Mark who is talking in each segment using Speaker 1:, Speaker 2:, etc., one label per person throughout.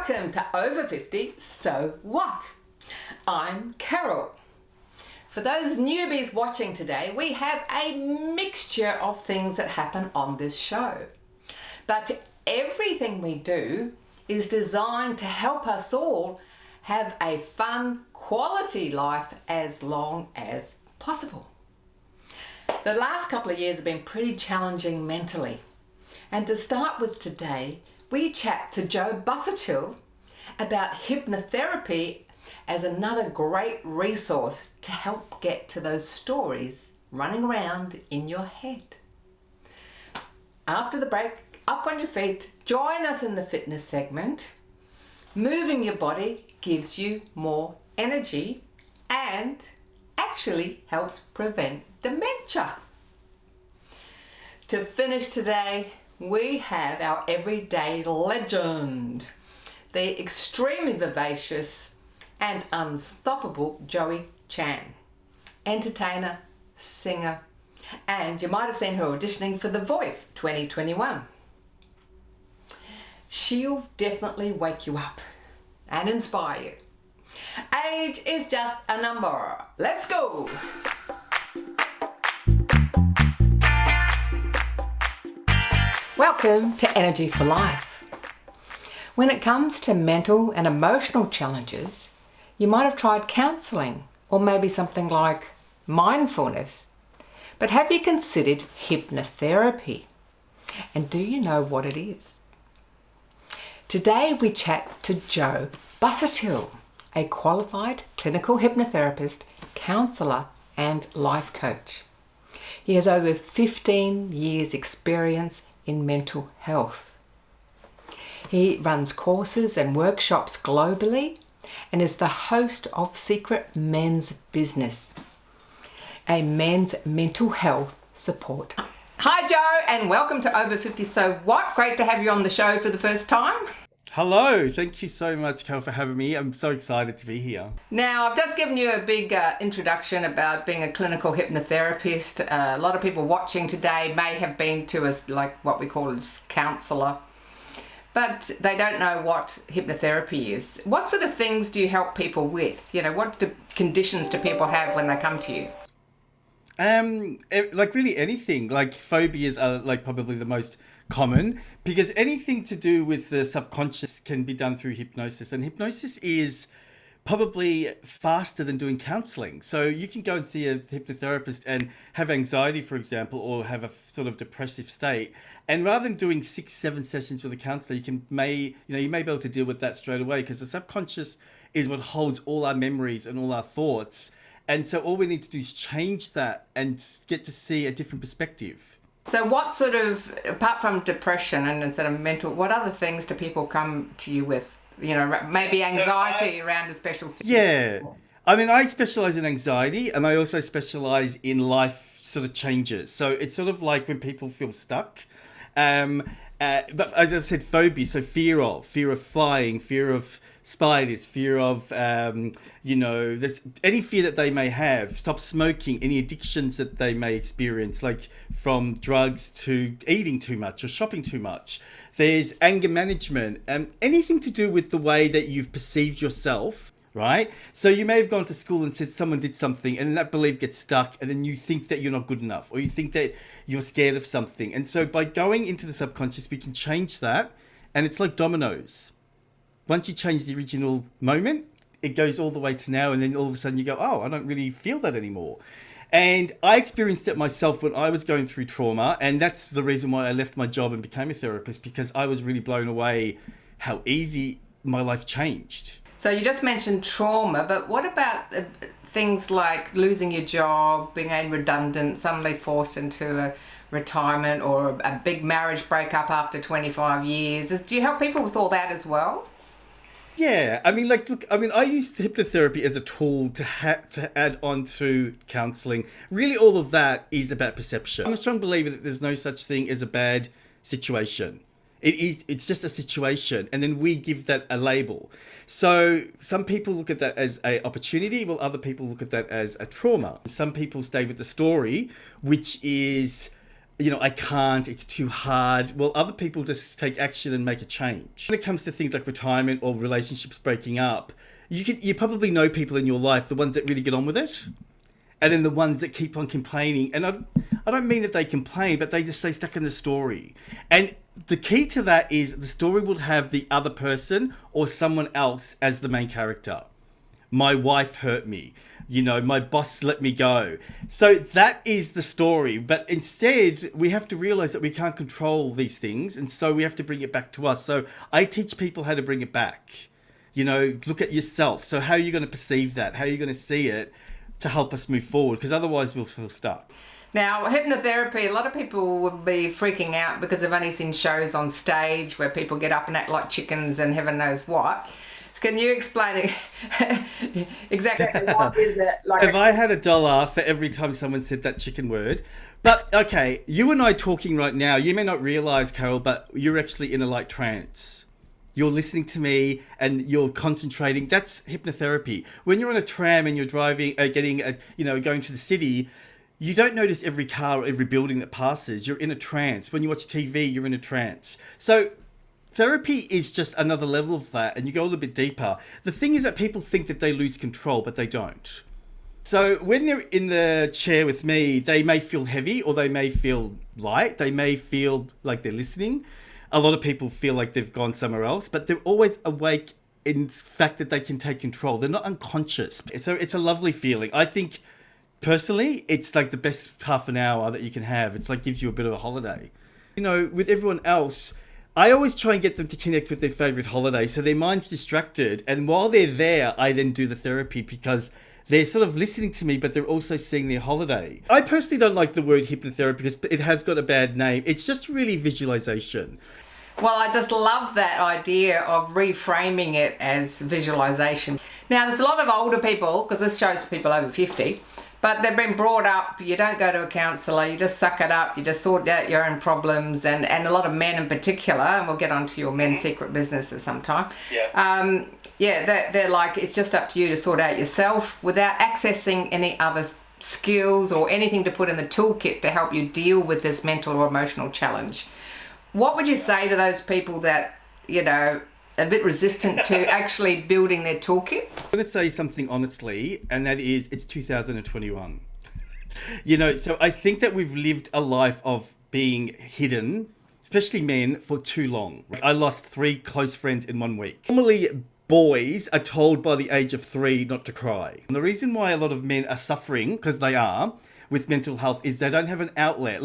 Speaker 1: Welcome to Over 50, So What? I'm Carol. For those newbies watching today, we have a mixture of things that happen on this show. But everything we do is designed to help us all have a fun, quality life as long as possible. The last couple of years have been pretty challenging mentally. And to start with today, we chat to Joe Busuttil about hypnotherapy as another great resource to help get to those stories running around in your head. After the break, up on your feet, join us in the fitness segment. Moving your body gives you more energy and actually helps prevent dementia. To finish today, we have our everyday legend, the extremely vivacious and unstoppable Joey Chan, entertainer, singer, and you might have seen her auditioning for The Voice 2021. She'll definitely wake you up and inspire you. Age is just a number. Let's go! Welcome to Energy for Life. When it comes to mental and emotional challenges, you might have tried counselling or maybe something like mindfulness. But have you considered hypnotherapy? And do you know what it is? Today we chat to Joe Busuttil, a qualified clinical hypnotherapist, counsellor and life coach. He has over 15 years experience in mental health. He runs courses and workshops globally and is the host of Secret Men's Business, a men's mental health support. Hi Joe, and welcome to Over 50 So What? Great to have you on the show for the first time.
Speaker 2: Hello, thank you so much, Cal, for having me. I'm so excited to be here.
Speaker 1: Now, I've just given you a big introduction about being a clinical hypnotherapist. A lot of people watching today may have been to us like what we call a counsellor, but they don't know what hypnotherapy is. What sort of things do you help people with? You know, what conditions do people have when they come to you?
Speaker 2: Like really anything. Like phobias are like probably the most common, because anything to do with the subconscious can be done through hypnosis, and hypnosis is probably faster than doing counselling. So you can go and see a hypnotherapist and have anxiety, for example, or have a sort of depressive state, and rather than doing 6-7 sessions with a counsellor, you may be able to deal with that straight away, because the subconscious is what holds all our memories and all our thoughts. And so all we need to do is change that and get to see a different perspective.
Speaker 1: So what sort of, apart from depression and sort of mental, what other things do people come to you with? You know, maybe anxiety around a special thing.
Speaker 2: Yeah. I mean, I specialize in anxiety, and I also specialize in life sort of changes. So it's sort of like when people feel stuck. But as I said, phobia, so fear of flying, fear of spiders, fear of, there's any fear that they may have, stop smoking, any addictions that they may experience, like from drugs to eating too much or shopping too much. There's anger management, anything to do with the way that you've perceived yourself, right? So you may have gone to school and said someone did something, and then that belief gets stuck, and then you think that you're not good enough, or you think that you're scared of something. And so by going into the subconscious, we can change that, and it's like dominoes. Once you change the original moment, it goes all the way to now, and then all of a sudden you go, oh, I don't really feel that anymore. And I experienced it myself when I was going through trauma, and that's the reason why I left my job and became a therapist, because I was really blown away how easy my life changed.
Speaker 1: So you just mentioned trauma, but what about things like losing your job, being made redundant, suddenly forced into a retirement, or a big marriage breakup after 25 years? Do you help people with all that as well?
Speaker 2: Yeah, I mean, I use hypnotherapy as a tool to add on to counselling. Really, all of that is about perception. I'm a strong believer that there's no such thing as a bad situation. It's just a situation, and then we give that a label. So some people look at that as an opportunity, while other people look at that as a trauma. Some people stay with the story, which is I can't, it's too hard. Well, other people just take action and make a change. When it comes to things like retirement or relationships breaking up, you probably know people in your life, the ones that really get on with it, and then the ones that keep on complaining. And I don't mean that they complain, but they just stay stuck in the story. And the key to that is the story will have the other person or someone else as the main character. My wife hurt me. My boss let me go. So that is the story. But instead, we have to realize that we can't control these things. And so we have to bring it back to us. So I teach people how to bring it back. Look at yourself. So how are you going to perceive that? How are you going to see it to help us move forward? Because otherwise we'll feel stuck.
Speaker 1: Now, hypnotherapy, a lot of people would be freaking out because they've only seen shows on stage where people get up and act like chickens and heaven knows what. Can you explain exactly what is it? Like
Speaker 2: if I had $1 for every time someone said that chicken word. But okay, you and I talking right now, you may not realize, Carol, but you're actually in a light trance. You're listening to me and you're concentrating. That's hypnotherapy. When you're on a tram and you're driving, going to the city, you don't notice every car or every building that passes. You're in a trance. When you watch TV, you're in a trance. So therapy is just another level of that, and you go a little bit deeper. The thing is that people think that they lose control, but they don't. So when they're in the chair with me, they may feel heavy or they may feel light. They may feel like they're listening. A lot of people feel like they've gone somewhere else, but they're always awake in the fact that they can take control. They're not unconscious. So it's a lovely feeling. I think personally, it's like the best half an hour that you can have. It's like gives you a bit of a holiday. With everyone else, I always try and get them to connect with their favorite holiday. So their mind's distracted. And while they're there, I then do the therapy because they're sort of listening to me, but they're also seeing their holiday. I personally don't like the word hypnotherapy because it has got a bad name. It's just really visualization.
Speaker 1: Well, I just love that idea of reframing it as visualization. Now, there's a lot of older people, because this show's for people over 50, but they've been brought up, you don't go to a counsellor, you just suck it up, you just sort out your own problems, and a lot of men in particular, and we'll get onto your men's secret business at some time. They're like, it's just up to you to sort out yourself without accessing any other skills or anything to put in the toolkit to help you deal with this mental or emotional challenge. What would you say to those people that, a bit resistant to actually building their toolkit?
Speaker 2: I'm going to say something honestly, and that is it's 2021. So I think that we've lived a life of being hidden, especially men, for too long. I lost 3 close friends in 1 week. Normally, boys are told by the age of 3 not to cry. And the reason why a lot of men are suffering, because they are, with mental health, is they don't have an outlet.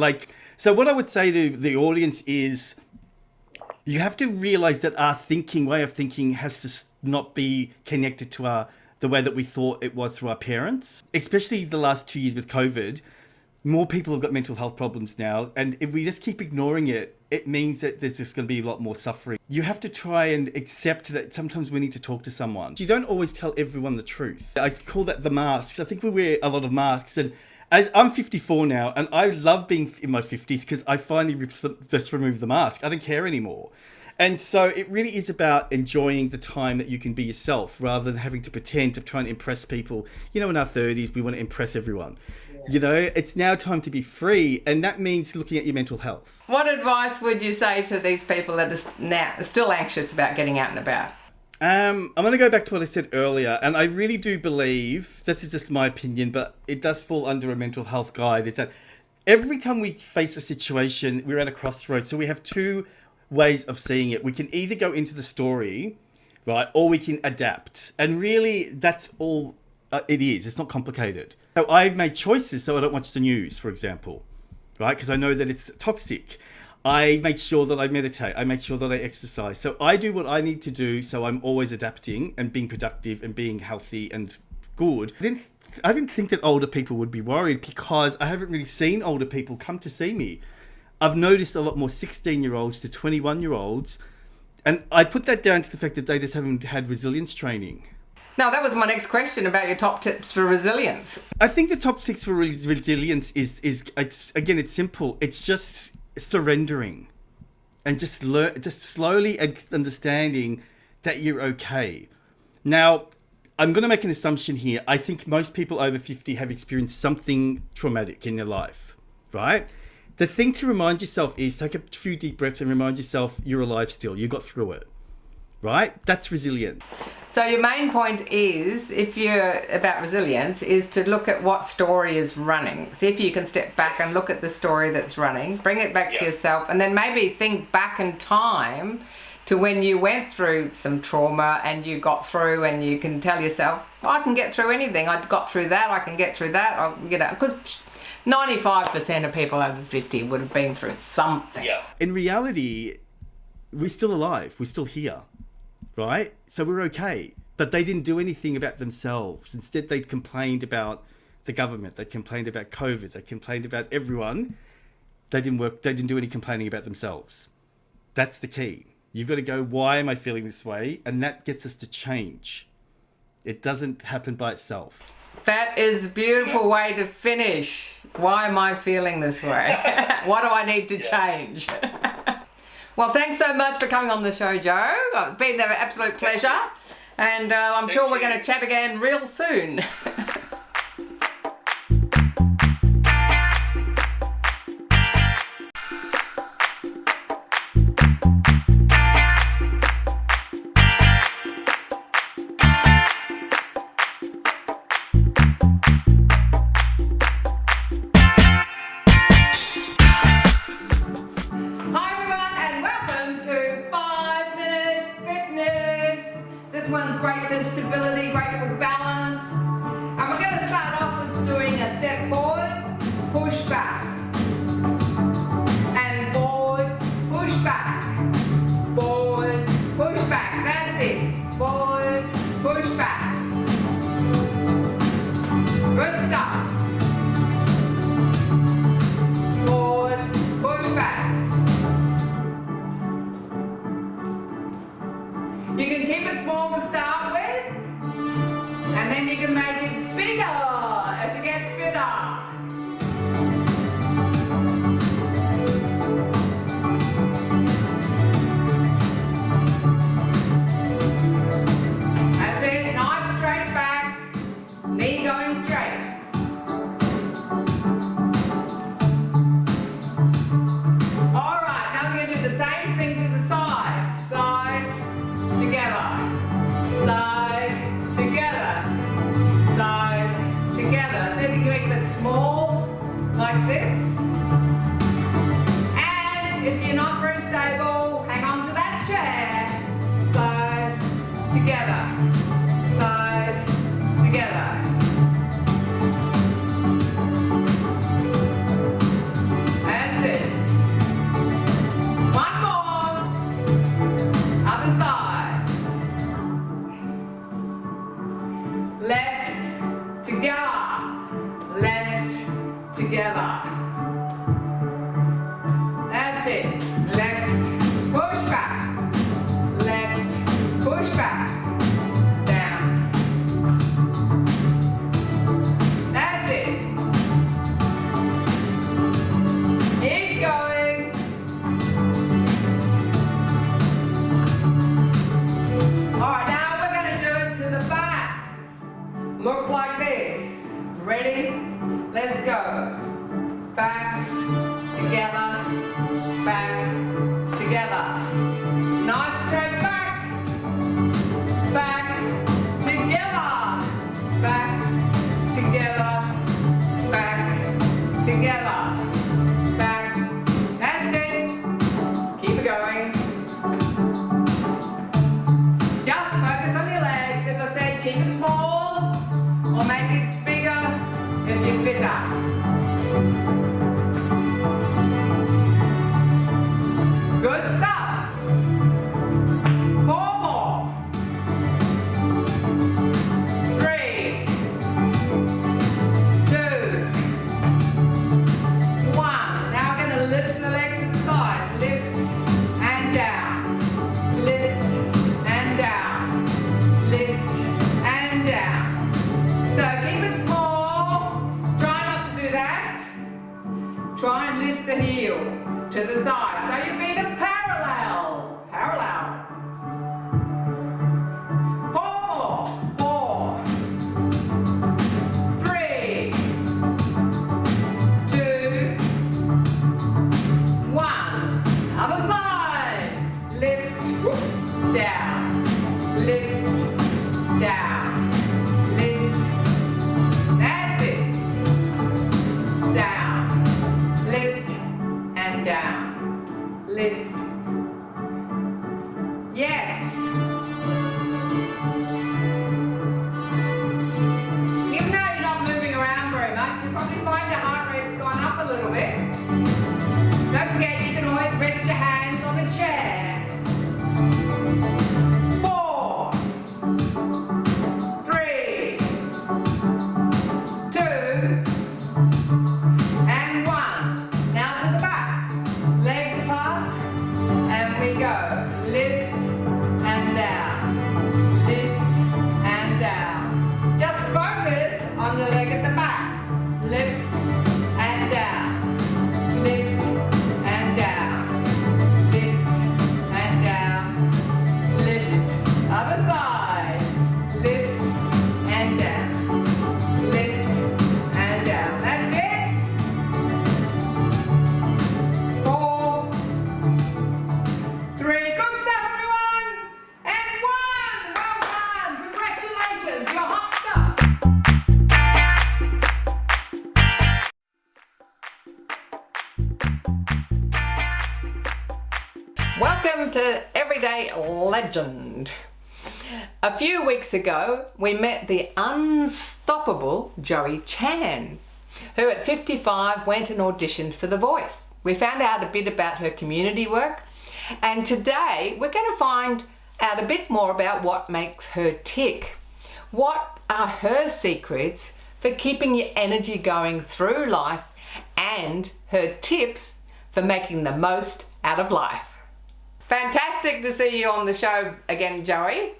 Speaker 2: So what I would say to the audience is, you have to realize that our way of thinking has to not be connected to the way that we thought it was through our parents. Especially the last 2 years with COVID, more people have got mental health problems now. And if we just keep ignoring it, it means that there's just going to be a lot more suffering. You have to try and accept that sometimes we need to talk to someone. You don't always tell everyone the truth. I call that the masks. I think we wear a lot of masks. And as I'm 54 now, and I love being in my 50s because I finally just removed the mask. I don't care anymore. And so it really is about enjoying the time that you can be yourself rather than having to pretend to try and impress people. In our 30s, we want to impress everyone. It's now time to be free, and that means looking at your mental health.
Speaker 1: What advice would you say to these people that are still anxious about getting out and about?
Speaker 2: I'm going to go back to what I said earlier, and I really do believe, this is just my opinion, but it does fall under a mental health guide, is that every time we face a situation, we're at a crossroads. So we have 2 ways of seeing it. We can either go into the story, right, or we can adapt. And really, that's all it is. It's not complicated. So I've made choices so I don't watch the news, for example, right, because I know that it's toxic. I make sure that I meditate. I make sure that I exercise. So I do what I need to do. So I'm always adapting and being productive and being healthy and good. I didn't think that older people would be worried because I haven't really seen older people come to see me. I've noticed a lot more 16-year-olds to 21-year-olds. And I put that down to the fact that they just haven't had resilience training.
Speaker 1: Now, that was my next question about your top tips for resilience.
Speaker 2: I think the top 6 for resilience is it's simple. It's just surrendering and just slowly understanding that you're okay. Now, I'm going to make an assumption here. I think most people over 50 have experienced something traumatic in their life, right? The thing to remind yourself is take a few deep breaths and remind yourself you're alive still. You got through it, right? That's resilient.
Speaker 1: So your main point is, if you're about resilience, is to look at what story is running. See if you can step back and look at the story that's running, bring it back to yourself, and then maybe think back in time to when you went through some trauma and you got through, and you can tell yourself, I can get through anything. I got through that, I can get through that. Because 95% of people over 50 would have been through something.
Speaker 2: Yeah. In reality, we're still alive. We're still here, right? So we're okay. But they didn't do anything about themselves. Instead, they complained about the government. They complained about COVID. They complained about everyone. They didn't do any complaining about themselves. That's the key. You've got to go, why am I feeling this way? And that gets us to change. It doesn't happen by itself.
Speaker 1: That is a beautiful way to finish. Why am I feeling this way? What do I need to change? Well, thanks so much for coming on the show, Joe. It's been an absolute pleasure. And I'm sure we're going to chat again real soon. This one's great for stability, great for balance. And we're going to start off with doing a step forward, push back. And forward, push back. Forward, push back. That's it. Forward, push back. Good stuff. Forward, push back. You can keep it small to start with, and then you can make it bigger as you get fitter. That's it, nice straight back, knee going straight. Alright, now we're going to do the same thing to the side. Side, together, side, together, side, together. So you can make it small, like this. And if you're not very stable, hang on to that chair. Side, together, side, together. That's it. One more. Other side. Left, together. Left, together. That's it. Left, push back. Left, push back. Down. That's it. Keep going. Alright, now we're going to do it to the back. Looks like this. Ready? Let's go. Back, together, back, together. Nice straight back. Back, together. Back, together, back, together. Back. That's it. Keep it going. Just focus on your legs. As I said, keep it small or make it bigger if you're fitter. Good stuff. 4 more. 3, 2, 1. Now we're going to lift the leg to the side. Lift and down. Lift and down. Lift and down. So keep it small. Try not to do that. Try and lift the heel to the side. So your feet are parallel. Parallel. 4 more. 4, 3, 2, down. Lift. Yes. Even though you're not moving around very much, you'll probably find your heart rate's gone up a little bit. Don't forget, you can always rest your hands on a chair. 4, 3, 2, and 1. Now to the back. Legs apart, and we go. Lift and down. Lift and down. Just focus on the leg at the back. Lift and down. Lift and down. Lift and down. Lift. Other side. Lift and down. Lift and down. That's it. 4, 3. Good stuff, everyone. And 1. Well done. Congratulations. You're hot stuff. Welcome to Everyday Legend. A few weeks ago, we met the unstoppable Joey Chan, who at 55 went and auditioned for The Voice. We found out a bit about her community work, and today we're going to find out a bit more about what makes her tick. What are her secrets for keeping your energy going through life, and her tips for making the most out of life. Fantastic to see you on the show again, Joey.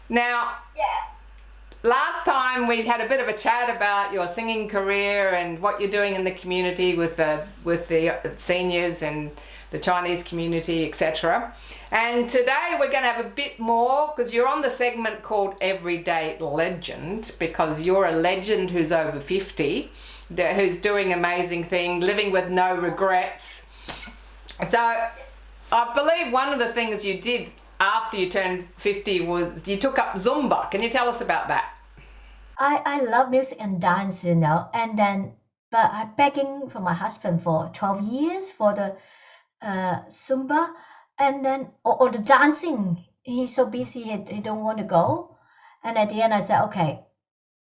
Speaker 1: Now, last time we had a bit of a chat about your singing career and what you're doing in the community with the seniors and the Chinese community, etc. And today we're going to have a bit more, because you're on the segment called Everyday Legend, because you're a legend who's over 50, who's doing amazing things, living with no regrets. So I believe one of the things you did after you turned 50 was you took up Zumba. Can you tell us about that?
Speaker 3: I love music and dance, but I'm begging for my husband for 12 years for the Zumba, and then or the dancing. He's so busy, he don't want to go. And at the end I said, okay,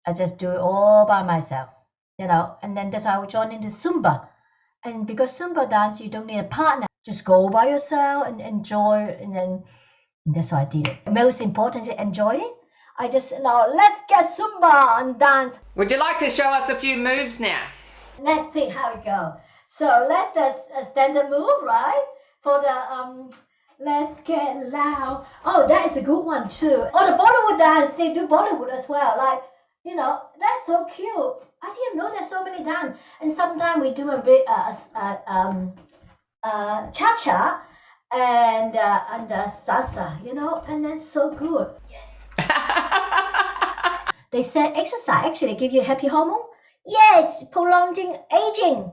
Speaker 3: I just do it all by myself, and then that's why I joined into Zumba. And because Zumba dance, you don't need a partner. Just go by yourself and enjoy, and that's what I did. Most important is enjoy it. I just, let's get Zumba and dance.
Speaker 1: Would you like to show us a few moves now?
Speaker 3: Let's see how it goes. So let's do a standard move, right? For the, let's get loud. Oh, that is a good one too. Oh, the Bollywood dance, they do Bollywood as well. That's so cute. I didn't know there's so many dance. And sometimes we do a bit, cha-cha and salsa, and that's so good. Yes. They said exercise actually give you happy hormone. Yes, prolonging aging.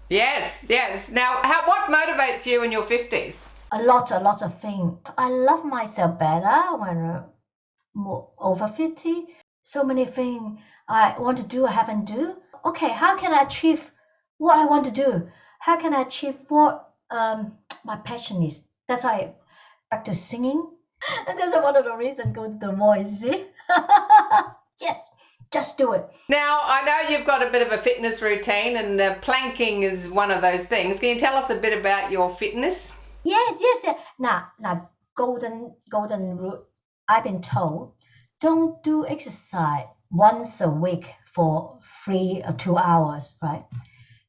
Speaker 1: Yes. Now, what motivates you in your 50s?
Speaker 3: A lot of things. I love myself better when I'm over 50. So many things I want to do, I haven't do. Okay, how can I achieve what I want to do? How can I achieve what my passion is? That's why I back to singing. And that's one of the reasons go to The Voice, see? Yes, just do it.
Speaker 1: Now, I know you've got a bit of a fitness routine, and planking is one of those things. Can you tell us a bit about your fitness?
Speaker 3: Yes. Now, golden rule. I've been told, don't do exercise once a week for 3 or 2 hours, right?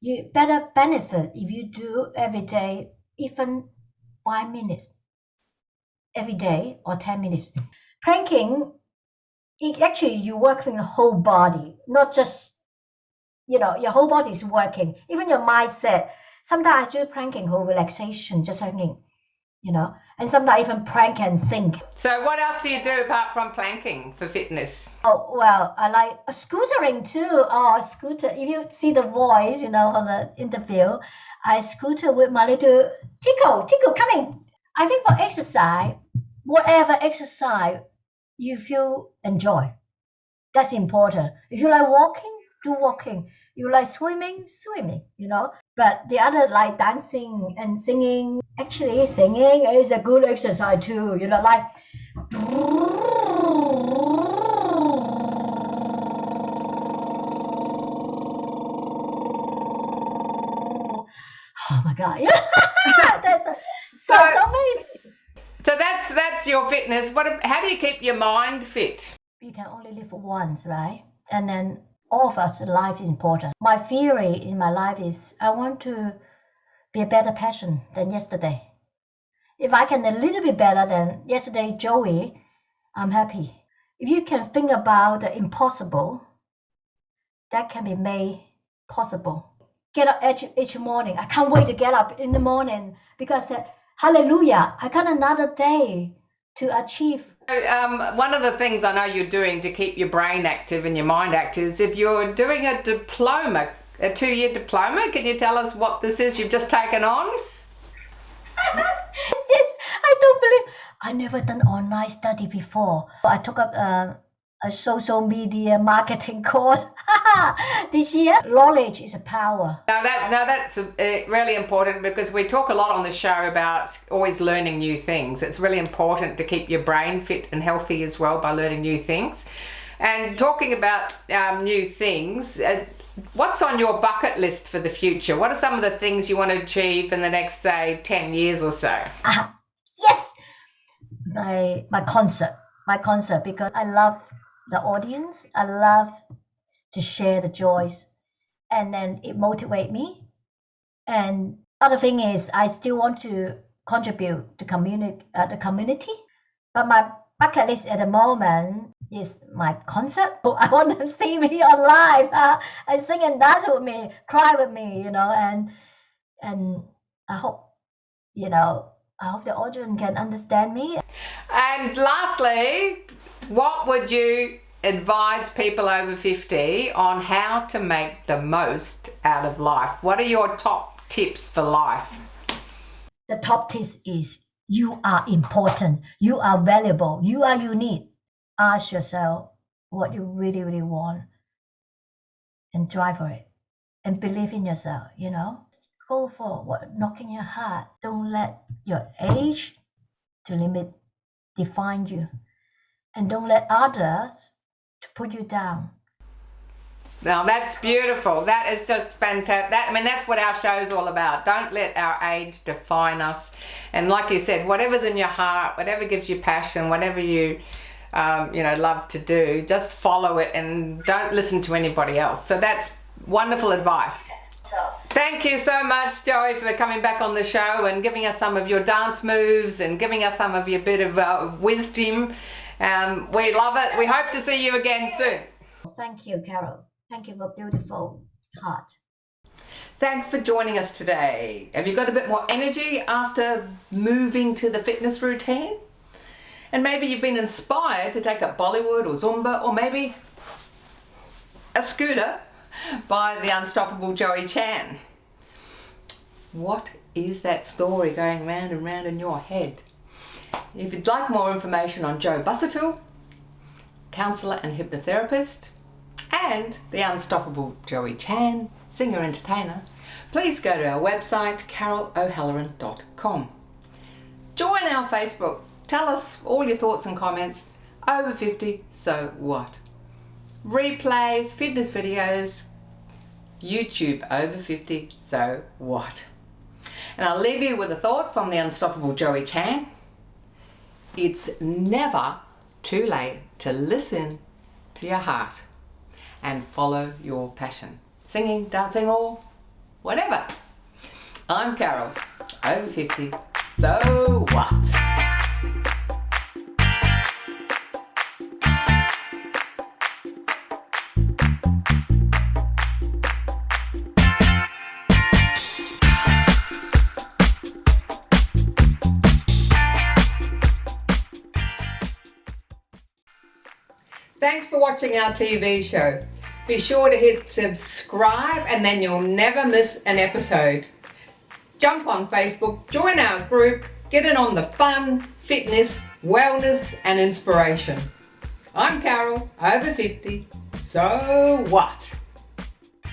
Speaker 3: You better benefit if you do every day, even 5 minutes every day or 10 minutes. Planking, actually you work in the whole body, not just, your whole body is working, even your mindset. Sometimes I do planking for relaxation, just hanging, and sometimes even plank and think.
Speaker 1: So what else do you do apart from planking for fitness?
Speaker 3: Oh, well, I like scootering too. Oh, scooter. If you see The Voice, on the interview, I scooter with my little Tickle coming. I think for exercise, whatever exercise you feel enjoy, that's important. If you like walking, do walking. You like swimming, But the other, like dancing and singing, actually singing is a good exercise too. You know, like oh my god, yeah. so many.
Speaker 1: So that's your fitness. How do you keep your mind fit?
Speaker 3: You can only live once, right? And then all of us, life is important. My theory in my life is I want to be a better person than yesterday. If I can a little bit better than yesterday, Joey, I'm happy. If you can think about the impossible, that can be made possible. Get up each morning. I can't wait to get up in the morning because hallelujah, I got another day to achieve.
Speaker 1: One of the things I know you're doing to keep your brain active and your mind active is if you're doing a diploma, a 2-year diploma. Can you tell us what this is you've just taken on?
Speaker 3: Yes, I don't believe. I never done online study before. I took up a social media marketing course this year. Knowledge is a power.
Speaker 1: Now that's really important because we talk a lot on the show about always learning new things. It's really important to keep your brain fit and healthy as well by learning new things. And talking about new things, what's on your bucket list for the future? What are some of the things you want to achieve in the next, say, 10 years or so?
Speaker 3: Yes, my concert, because I love the audience. I love to share the joys, and then it motivates me. And other thing is, I still want to contribute to the community. But my bucket list at the moment is my concert. I want them to see me on live, and sing and dance with me, cry with me, you know, and I hope, you know, I hope the audience can understand me.
Speaker 1: And lastly, what would you advise people over 50 on how to make the most out of life? What are your top tips for life?
Speaker 3: The top tip is you are important, you are valuable, you are unique. Ask yourself what you really, really want and drive for it and believe in yourself, you know. Go for what knocking your heart. Don't let your age to limit define you, and don't let others to put you down.
Speaker 1: Now that's beautiful. That is just fantastic. That's what our show is all about. Don't let our age define us. And like you said, whatever's in your heart, whatever gives you passion, whatever you love to do, just follow it and don't listen to anybody else. So that's wonderful advice. Thank you so much, Joey, for coming back on the show and giving us some of your dance moves and giving us some of your bit of wisdom. We love it. We hope to see you again soon.
Speaker 3: Thank you, Carol. Thank you for beautiful heart.
Speaker 1: Thanks for joining us today. Have you got a bit more energy after moving to the fitness routine? And maybe you've been inspired to take up Bollywood or Zumba or maybe a scooter by the unstoppable Joey Chan. What is that story going round and round in your head? If you'd like more information on Joe Busuttil, counsellor and hypnotherapist, and the unstoppable Joey Chan, singer-entertainer, please go to our website carolohalloran.com. Join our Facebook. Tell us all your thoughts and comments. Over 50, so what? Replays, fitness videos, YouTube over 50, so what? And I'll leave you with a thought from the unstoppable Joey Chan. It's never too late to listen to your heart and follow your passion. Singing, dancing, or whatever. I'm Carol, over 50, so what? Thanks for watching our TV show. Be sure to hit subscribe and then you'll never miss an episode. Jump on Facebook, join our group, get in on the fun, fitness, wellness and inspiration. I'm Carol, over 50, so what?